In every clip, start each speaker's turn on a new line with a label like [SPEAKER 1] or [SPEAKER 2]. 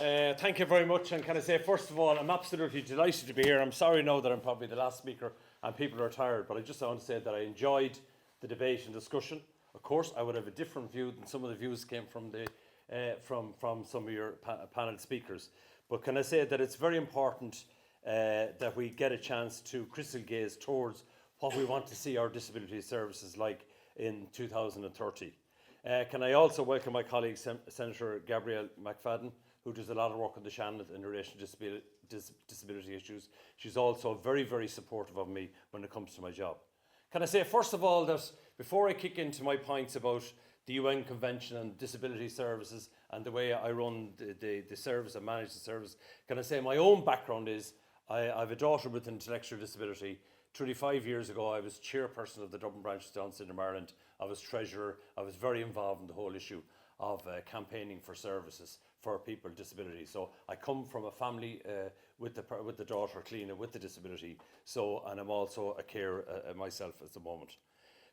[SPEAKER 1] Thank you very much. And can I say, first of all, I'm absolutely delighted to be here. I'm sorry now that I'm probably the last speaker and people are tired, but I just want to say that I enjoyed the debate and discussion. Of course, I would have a different view than some of the views came from from some of your panel speakers. But can I say that it's very important that we get a chance to crystal gaze towards what we want to see our disability services like in 2030. Can I also welcome my colleague, Senator Gabrielle McFadden, who does a lot of work on the channel in relation to disability issues. She's also very, very supportive of me when it comes to my job. Can I say, first of all, that before I kick into my points about the UN Convention and disability services and the way I run the service and manage the service, can I say my own background is I have a daughter with intellectual disability. 25 years ago, I was chairperson of the Dublin branch of Down syndrome Ireland. I was treasurer. I was very involved in the whole issue of campaigning for services for people with disability. So I come from a family with the daughter, Cleena, with the disability. So, and I'm also a carer myself at the moment.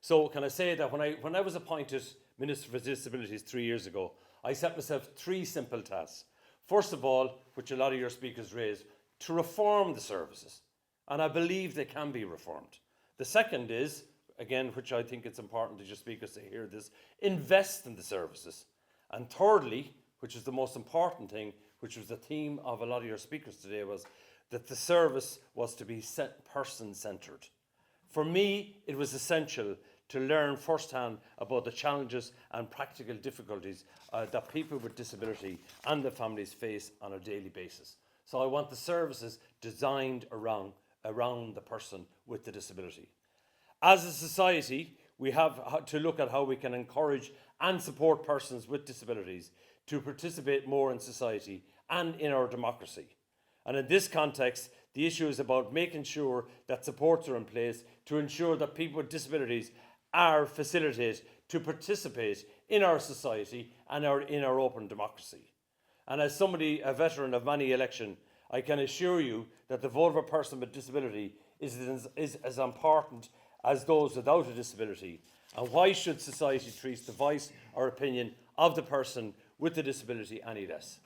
[SPEAKER 1] So can I say that when I was appointed Minister for Disabilities 3 years ago, I set myself 3 simple tasks. First of all, which a lot of your speakers raised, to reform the services. And I believe they can be reformed. The second is, again, which I think it's important that your speakers to hear this, invest in the services. And thirdly, which is the most important thing, which was the theme of a lot of your speakers today, was that the service was to be person-centred. For me, it was essential to learn firsthand about the challenges and practical difficulties that people with disability and their families face on a daily basis. So I want the services designed around the person with the disability. As a society, we have to look at how we can encourage and support persons with disabilities to participate more in society and in our democracy. And in this context, the issue is about making sure that supports are in place to ensure that people with disabilities are facilitated to participate in our society and in our open democracy. And as somebody, a veteran of many elections, I can assure you that the vote of a person with disability is as important as those without a disability. And why should society treat the voice or opinion of the person with the disability any less?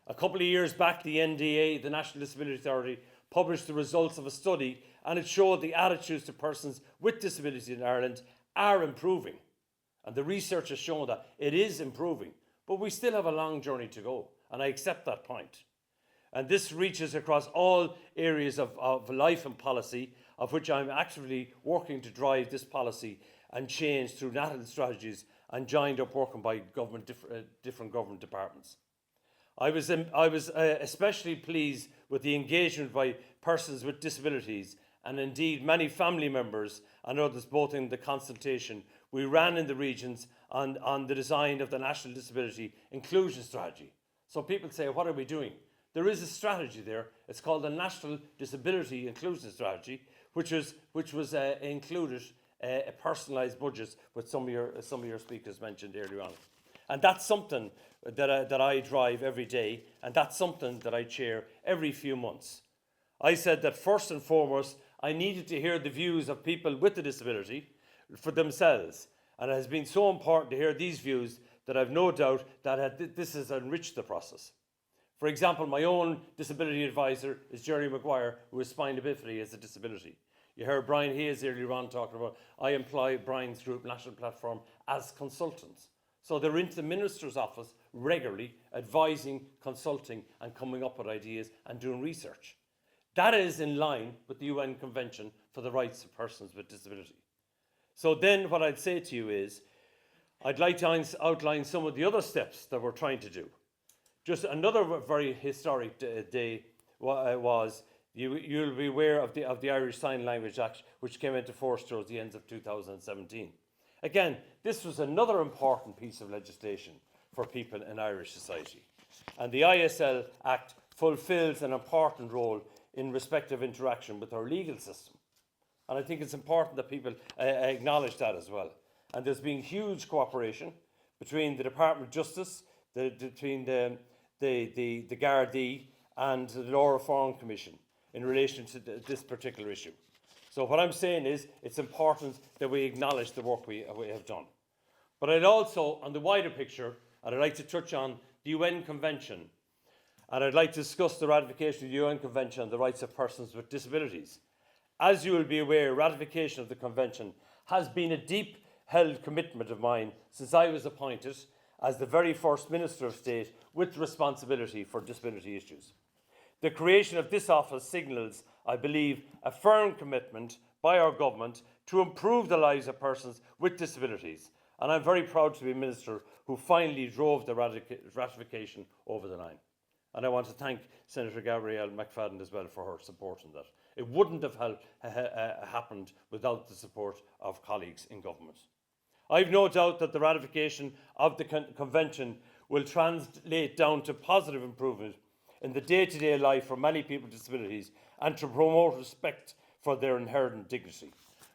[SPEAKER 1] A couple of years back, the NDA, the National Disability Authority, published the results of a study, and it showed the attitudes to persons with disability in Ireland are improving. And the research has shown that it is improving, but we still have a long journey to go, and I accept that point. And this reaches across all areas of life and policy, of which I'm actively working to drive this policy and change through national strategies and joined up working by different government departments. I was especially pleased with the engagement by persons with disabilities and indeed many family members and others, both in the consultation we ran in the regions on the design of the National Disability Inclusion Strategy. So people say, what are we doing? There is a strategy there. It's called the National Disability Inclusion Strategy, which was included a personalised budget, which some of your speakers mentioned earlier on. And that's something that I drive every day, and that's something that I chair every few months. I said that first and foremost, I needed to hear the views of people with a disability for themselves. And it has been so important to hear these views that I've no doubt that this has enriched the process. For example, my own disability advisor is Jerry Maguire, who has spina bifida as a disability. You heard Brian Hayes earlier on talking about, I employ Brian's group, National Platform, as consultants. So they're into the Minister's office regularly, advising, consulting, and coming up with ideas and doing research. That is in line with the UN Convention for the Rights of Persons with Disability. So then what I'd say to you is, I'd like to outline some of the other steps that we're trying to do. Just another very historic day was, you'll be aware of the Irish Sign Language Act, which came into force towards the end of 2017. Again, this was another important piece of legislation for people in Irish society. And the ISL Act fulfills an important role in respective interaction with our legal system. And I think it's important that people acknowledge that as well. And there's been huge cooperation between the Department of Justice, between the Gardaí and the Law Reform Commission in relation to this particular issue. So what I'm saying is, it's important that we acknowledge the work we have done. But I'd also, on the wider picture, and I'd like to touch on the UN Convention. and I'd like to discuss the ratification of the UN Convention on the Rights of Persons with Disabilities. As you will be aware, ratification of the Convention has been a deep-held commitment of mine since I was appointed as the very first Minister of State with responsibility for disability issues. The creation of this office signals, I believe, a firm commitment by our government to improve the lives of persons with disabilities, and I'm very proud to be a Minister who finally drove the ratification over the line. And I want to thank Senator Gabrielle McFadden as well for her support in that. It wouldn't have happened without the support of colleagues in government. I've no doubt that the ratification of the Convention will translate down to positive improvement in the day-to-day life for many people with disabilities and to promote respect for their inherent dignity.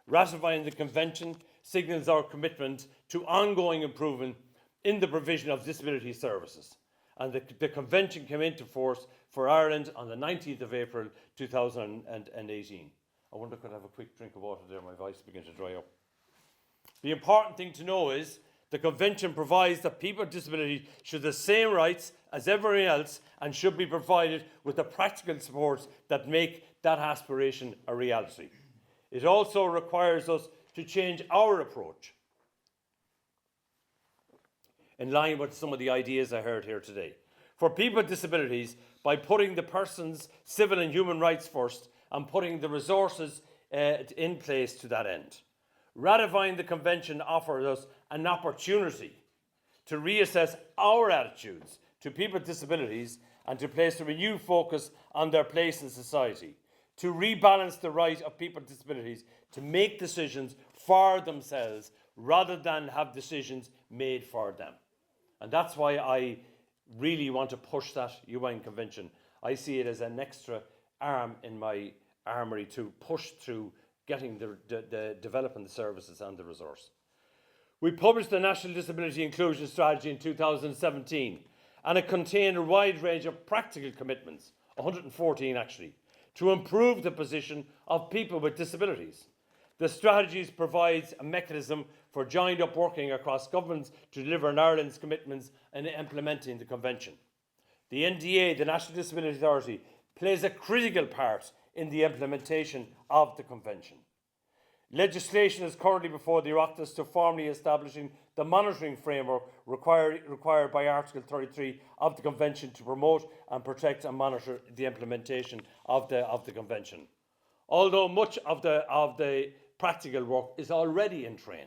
[SPEAKER 1] Ratifying the Convention signals our commitment to ongoing improvement in the provision of disability services. And the Convention came into force for Ireland on the 19th of April 2018. I wonder, could I have a quick drink of water there? My voice begins to dry up. The important thing to know is the Convention provides that people with disabilities should have the same rights as everyone else and should be provided with the practical supports that make that aspiration a reality. It also requires us to change our approach in line with some of the ideas I heard here today. For people with disabilities, by putting the person's civil and human rights first and putting the resources in place to that end. Ratifying the Convention offers us an opportunity to reassess our attitudes to people with disabilities and to place a renewed focus on their place in society, to rebalance the right of people with disabilities to make decisions for themselves rather than have decisions made for them. And that's why I really want to push that UN Convention. I see it as an extra arm in my armoury to push through getting the developing the services and the resource. We published the National Disability Inclusion Strategy in 2017, and it contained a wide range of practical commitments, 114 actually, to improve the position of people with disabilities. The strategies provides a mechanism for joined up working across governments to deliver on Ireland's commitments in implementing the Convention. The NDA, the National Disability Authority, plays a critical part in the implementation of the Convention. Legislation is currently before the Oireachtas to formally establishing the monitoring framework required by Article 33 of the Convention to promote and protect and monitor the implementation of the Convention. Although much of the practical work is already in train.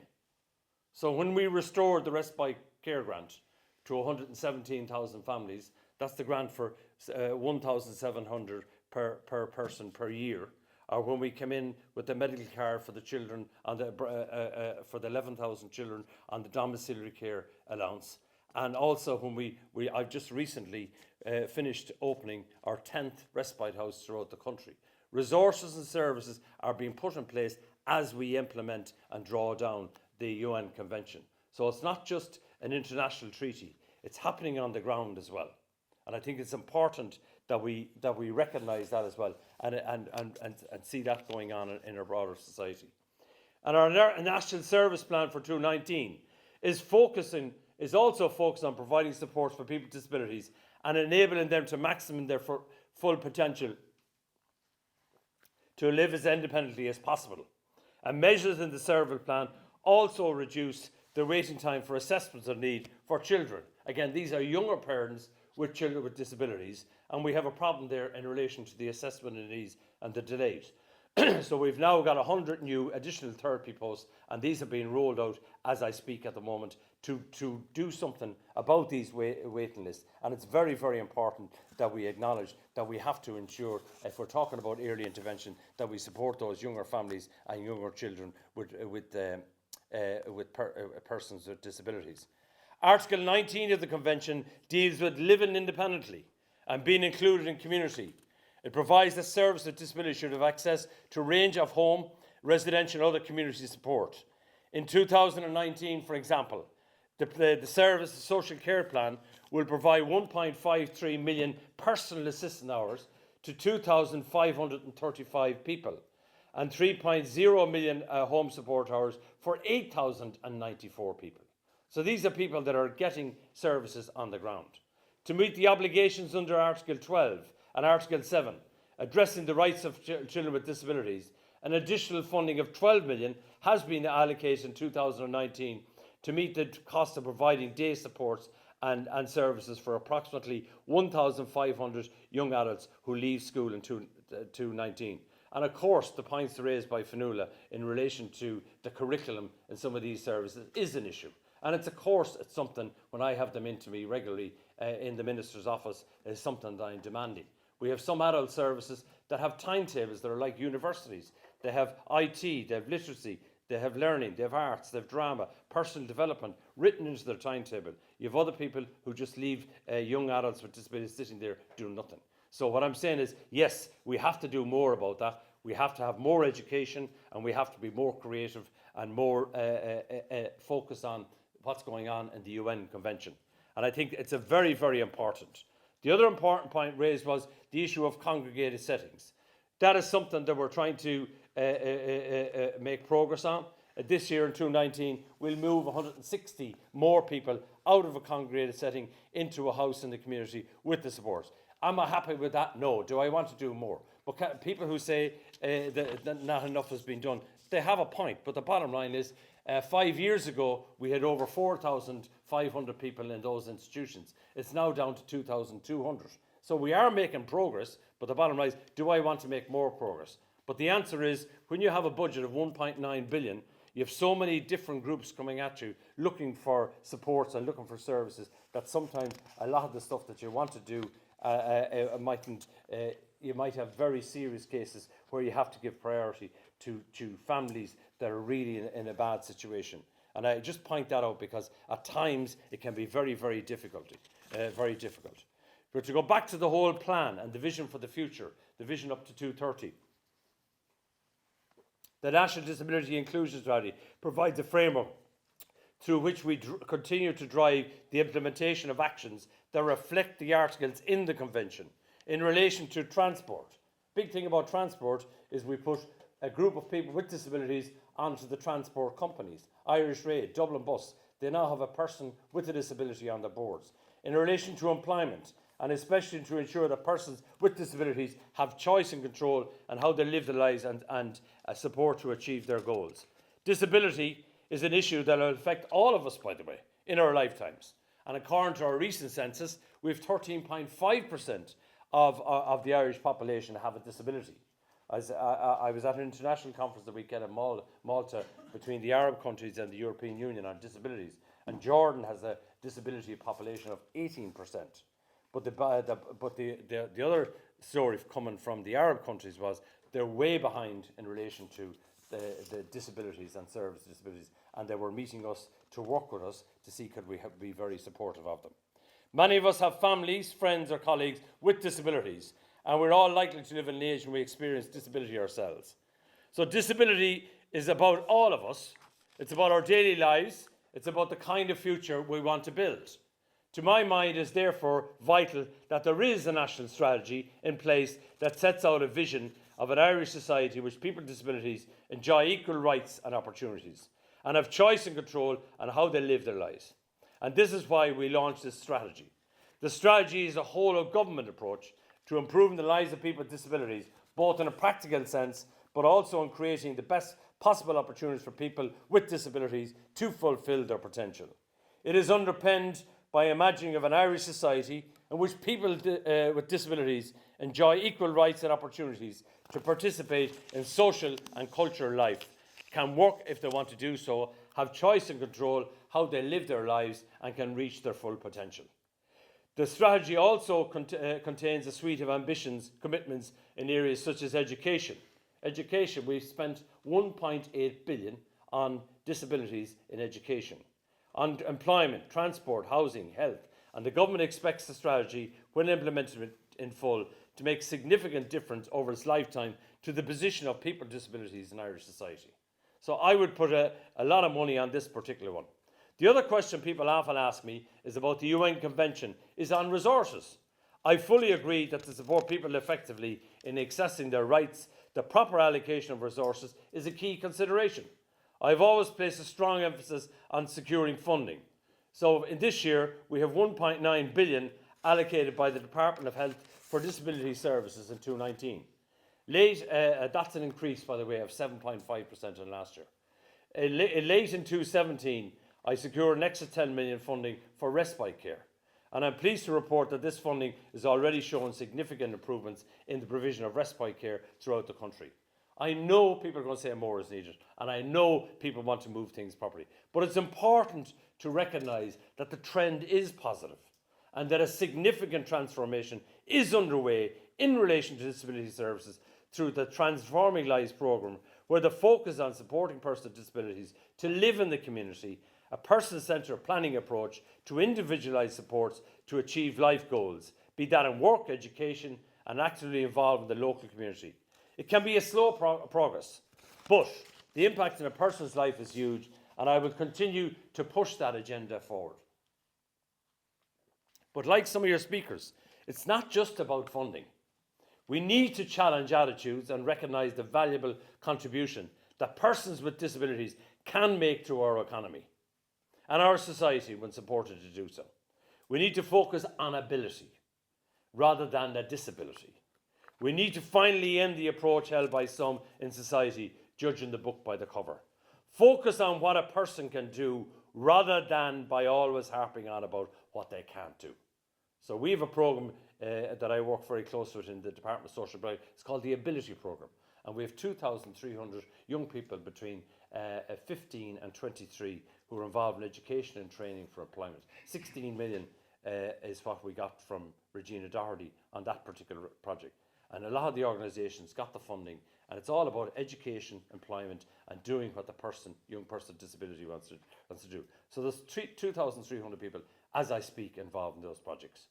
[SPEAKER 1] So when we restored the respite care grant to 117,000 families, that's the grant for 1,700 per person per year. Or when we came in with the medical care for the children and for the 11,000 children on the domiciliary care allowance, and also when I've just recently finished opening our 10th respite house throughout the country. Resources and services are being put in place as we implement and draw down the UN Convention. So it's not just an international treaty; it's happening on the ground as well. And I think it's important that we recognise that as well and see that going on in our broader society. And our National Service Plan for 2019 is also focused on providing support for people with disabilities and enabling them to maximum their full potential to live as independently as possible. And measures in the Service Plan also reduce the waiting time for assessments of need for children. Again, these are younger parents with children with disabilities, and we have a problem there in relation to the assessment of needs and the delays. So we've now got 100 new additional therapy posts, and these are being rolled out as I speak at the moment to do something about these waiting lists. And it's very, very important that we acknowledge that we have to ensure, if we're talking about early intervention, that we support those younger families and younger children with persons with disabilities. Article 19 of the Convention deals with living independently and being included in community. It provides that services with disability should have access to a range of home, residential and other community support. In 2019, for example, the Service Social Care Plan will provide 1.53 million personal assistance hours to 2,535 people and 3.0 million home support hours for 8,094 people. So these are people that are getting services on the ground. to meet the obligations under Article 12 and Article 7, addressing the rights of children with disabilities. An additional funding of 12 million has been allocated in 2019 to meet the cost of providing day supports and services for approximately 1,500 young adults who leave school in 2019. And of course, the points raised by Fionnuala in relation to the curriculum in some of these services is an issue. And it's something, when I have them into me regularly in the Minister's office, is something that I'm demanding. We have some adult services that have timetables that are like universities. They have IT, they have literacy, they have learning, they have arts, they have drama, personal development written into their timetable. You have other people who just leave young adults with disabilities sitting there doing nothing. So what I'm saying is, yes, we have to do more about that. We have to have more education, and we have to be more creative and more focus on what's going on in the UN Convention. And I think it's a very, very important. The other important point raised was the issue of congregated settings. That is something that we're trying to make progress on. This year in 2019, we'll move 160 more people out of a congregated setting into a house in the community with the support. Am I happy with that? No. Do I want to do more? But people who say that not enough has been done, they have a point. But the bottom line is, 5 years ago, we had over 4,500 people in those institutions. It's now down to 2,200. So we are making progress, but the bottom line is, do I want to make more progress? But the answer is, when you have a budget of 1.9 billion, you have so many different groups coming at you, looking for supports and looking for services, that sometimes a lot of the stuff that you want to do you might have very serious cases where you have to give priority to families that are really in a bad situation. And I just point that out because at times it can be very, very difficult. But to go back to the whole plan and the vision for the future, the vision up to 2030, the National Disability Inclusion Strategy provides a framework through which we continue to drive the implementation of actions that reflect the articles in the Convention. In relation to transport, big thing about transport is we put a group of people with disabilities onto the transport companies. Irish Rail, Dublin Bus, they now have a person with a disability on their boards. In relation to employment, and especially to ensure that persons with disabilities have choice and control and how they live their lives and support to achieve their goals. Disability is an issue that will affect all of us, by the way, in our lifetimes. And according to our recent census, we have 13.5% of the Irish population have a disability. I was at an international conference the weekend in Malta between the Arab countries and the European Union on disabilities, and Jordan has a disability population of 18%. But the other story coming from the Arab countries was they're way behind in relation to the disabilities and service disabilities, and they were meeting us to work with us to see could we be very supportive of them. Many of us have families, friends or colleagues with disabilities, and we're all likely to live in an age when we experience disability ourselves. So disability is about all of us. It's about our daily lives. It's about the kind of future we want to build. To my mind, it is therefore vital that there is a national strategy in place that sets out a vision of an Irish society in which people with disabilities enjoy equal rights and opportunities and have choice and control on how they live their lives. And this is why we launched this strategy. The strategy is a whole of government approach to improving the lives of people with disabilities, both in a practical sense, but also in creating the best possible opportunities for people with disabilities to fulfil their potential. It is underpinned by imagining of an Irish society in which people with disabilities enjoy equal rights and opportunities to participate in social and cultural life, can work if they want to do so, have choice and control how they live their lives, and can reach their full potential. The strategy also contains a suite of ambitions, commitments in areas such as education. Education, we've spent 1.8 billion on disabilities in education. On employment, transport, housing, health, and the government expects the strategy, when implemented in full, to make significant difference over its lifetime to the position of people with disabilities in Irish society. So I would put a lot of money on this particular one. The other question people often ask me is about the UN Convention, is on resources. I fully agree that to support people effectively in accessing their rights, the proper allocation of resources is a key consideration. I've always placed a strong emphasis on securing funding. So in this year, we have 1.9 billion allocated by the Department of Health for Disability Services in 2019. That's an increase, by the way, of 7.5% on last year. Late in 2017, I secured an extra 10 million funding for respite care. And I'm pleased to report that this funding is already showing significant improvements in the provision of respite care throughout the country. I know people are going to say more is needed, and I know people want to move things properly. But it's important to recognise that the trend is positive and that a significant transformation is underway in relation to disability services through the Transforming Lives programme, where the focus on supporting persons with disabilities to live in the community, a person-centred planning approach to individualised supports to achieve life goals, be that in work, education, and actively involved in the local community. It can be a slow progress, but the impact on a person's life is huge, and I will continue to push that agenda forward. But like some of your speakers, it's not just about funding. We need to challenge attitudes and recognise the valuable contribution that persons with disabilities can make to our economy and our society when supported to do so. We need to focus on ability rather than a disability. We need to finally end the approach held by some in society, judging the book by the cover. Focus on what a person can do rather than by always harping on about what they can't do. So we have a programme that I work very close with in the Department of Social Protection. It's called the Ability Programme. And we have 2,300 young people between 15 and 23 who are involved in education and training for employment. 16 million is what we got from Regina Doherty on that particular project. And a lot of the organisations got the funding, and it's all about education, employment, and doing what the young person with disability wants to do. So there's 2,300 people, as I speak, involved in those projects.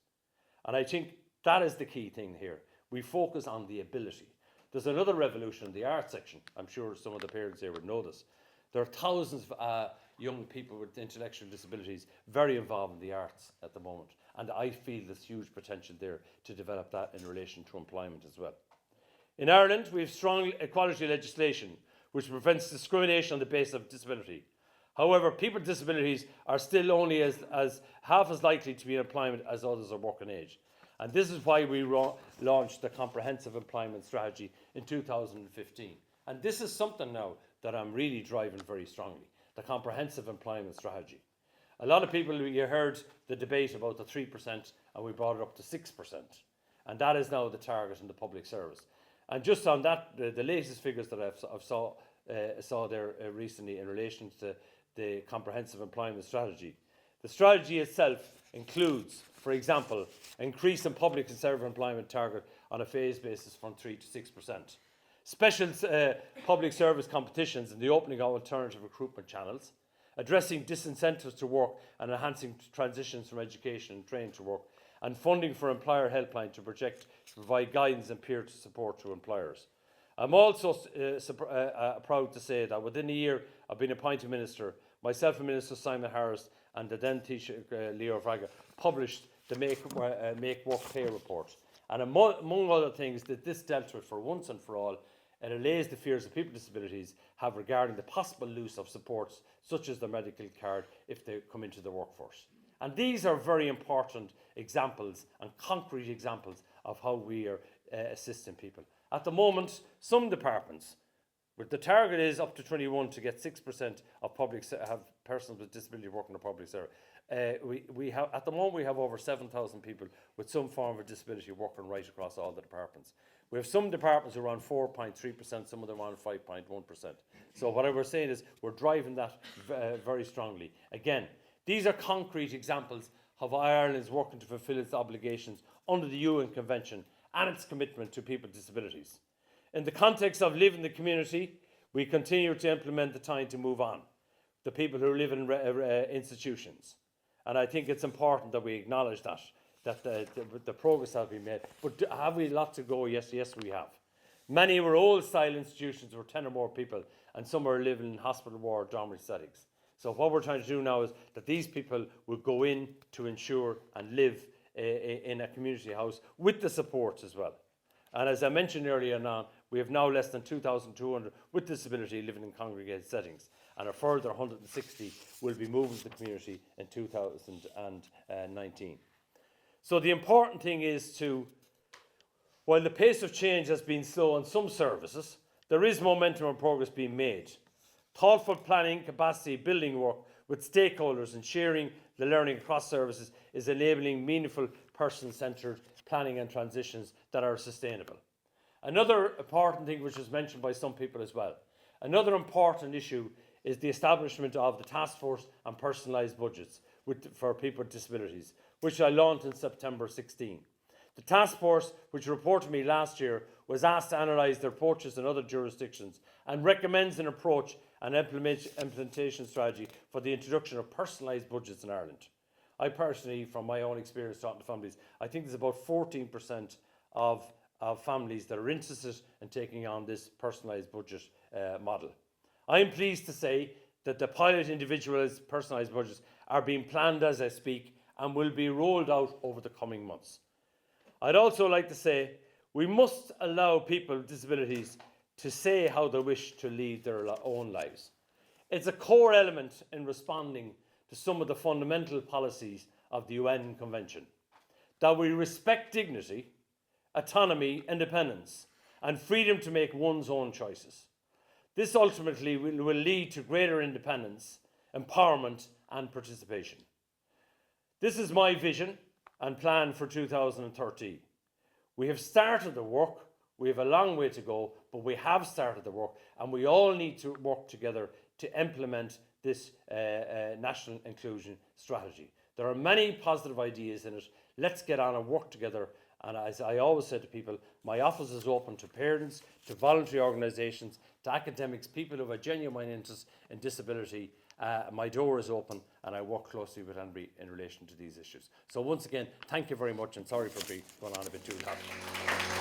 [SPEAKER 1] And I think that is the key thing here. We focus on the ability. There's another revolution in the arts section. I'm sure some of the parents here would know this. There are thousands of young people with intellectual disabilities very involved in the arts at the moment. And I feel there's huge potential there to develop that in relation to employment as well. In Ireland, we have strong equality legislation which prevents discrimination on the basis of disability. However, people with disabilities are still only as half as likely to be in employment as others of working age. And this is why we launched the Comprehensive Employment Strategy in 2015. And this is something now that I'm really driving very strongly, the Comprehensive Employment Strategy. A lot of people, you heard the debate about the 3%, and we brought it up to 6%. And that is now the target in the public service. And just on that, the latest figures that I saw there recently in relation to the Comprehensive Employment Strategy. The strategy itself includes, for example, increase in public and service employment target on a phased basis from 3 to 6%. Special public service competitions and the opening of alternative recruitment channels, addressing disincentives to work and enhancing transitions from education and training to work, and funding for employer helpline to provide guidance and peer support to employers. I'm also proud to say that within a year of being appointed minister, myself and Minister Simon Harris and the then Taoiseach Leo Varadkar published the Make Work Pay report. And among other things that this dealt with for once and for all, it allays the fears that people with disabilities have regarding the possible loss of supports such as the medical card if they come into the workforce. And these are very important examples and concrete examples of how we are assisting people. At the moment, some departments, but the target is up to 21 to get 6% of have persons with disability working in the public sector. We have at the moment we have over 7,000 people with some form of disability working right across all the departments. We have some departments who are on 4.3%, some of them are on 5.1%. So what we're saying is we're driving that very strongly. Again, these are concrete examples of how Ireland is working to fulfil its obligations under the UN Convention and its commitment to people with disabilities. In the context of living in the community, we continue to implement the time to move on, the people who live in institutions. And I think it's important that we acknowledge that the progress has been made. But have we a lot to go? Yes, we have. Many were old-style institutions where 10 or more people, and some are living in hospital ward dormitory settings. So what we're trying to do now is that these people will go in to ensure and live in a community house with the supports as well. And as I mentioned earlier on, we have now less than 2,200 with disability living in congregated settings, and a further 160 will be moving to the community in 2019. So the important thing is while the pace of change has been slow on some services, there is momentum and progress being made. Thoughtful planning, capacity building work with stakeholders and sharing the learning across services is enabling meaningful person-centred planning and transitions that are sustainable. Another important thing which was mentioned by some people as well, another important issue is the establishment of the task force on personalised budgets for people with disabilities, which I launched in September 16. The task force, which reported to me last year, was asked to analyse the approaches in other jurisdictions and recommends an approach and implementation strategy for the introduction of personalised budgets in Ireland. I personally, from my own experience talking to families, I think there's about 14% of families that are interested in taking on this personalised budget model. I am pleased to say that the pilot individualised personalised budgets are being planned as I speak and will be rolled out over the coming months. I'd also like to say we must allow people with disabilities to say how they wish to lead their own lives. It's a core element in responding to some of the fundamental policies of the UN Convention, that we respect dignity, autonomy, independence, and freedom to make one's own choices. This ultimately will lead to greater independence, empowerment, and participation. This is my vision and plan for 2030. We have started the work. We have a long way to go, but we have started the work, and we all need to work together to implement this national inclusion strategy. There are many positive ideas in it. Let's get on and work together. And as I always say to people, my office is open to parents, to voluntary organisations, to academics, people who have a genuine interest in disability. My door is open, and I work closely with Henry in relation to these issues. So once again, thank you very much, and sorry for going on a bit too long.